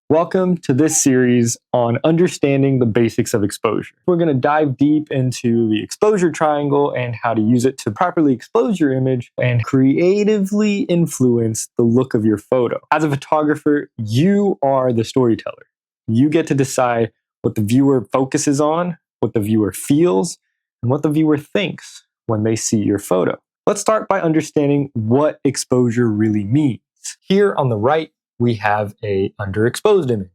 Welcome to this series on understanding the basics of exposure. We're going to dive deep into the exposure triangle and how to use it to properly expose your image and creatively influence the look of your photo. As a photographer, you are the storyteller. You get to decide what the viewer focuses on, what the viewer feels, and what the viewer thinks when they see your photo. Let's start by understanding what exposure really means. Here on the right, we have a underexposed image.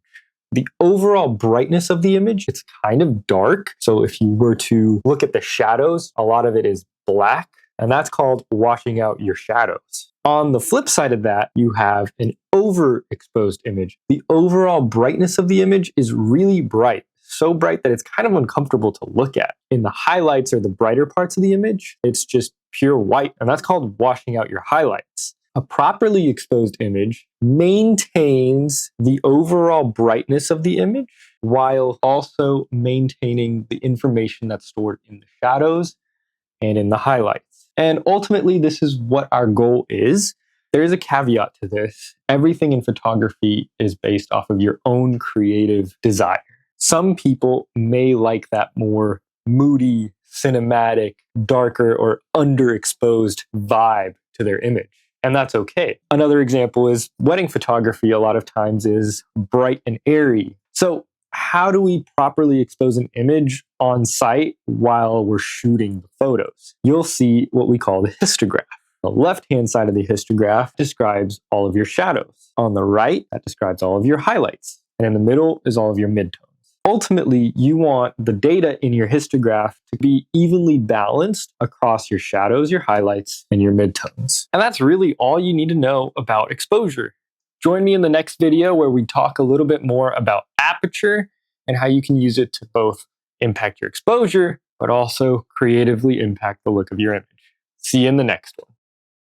The overall brightness of the image, it's kind of dark. So if you were to look at the shadows, a lot of it is black, and that's called washing out your shadows. On the flip side of that, you have an overexposed image. The overall brightness of the image is really bright, so bright that it's kind of uncomfortable to look at. In the highlights or the brighter parts of the image, it's just pure white, and that's called washing out your highlights. A properly exposed image maintains the overall brightness of the image while also maintaining the information that's stored in the shadows and in the highlights. And ultimately, this is what our goal is. There is a caveat to this. Everything in photography is based off of your own creative desire. Some people may like that more moody, cinematic, darker, or underexposed vibe to their image. And that's okay. Another example is wedding photography a lot of times is bright and airy. So how do we properly expose an image on site while we're shooting the photos? You'll see what we call the histograph. The left-hand side of the histograph describes all of your shadows. On the right, that describes all of your highlights. And in the middle is all of your midtones. Ultimately, you want the data in your histograph to be evenly balanced across your shadows, your highlights, and your midtones. And that's really all you need to know about exposure. Join me in the next video where we talk a little bit more about aperture and how you can use it to both impact your exposure, but also creatively impact the look of your image. See you in the next one.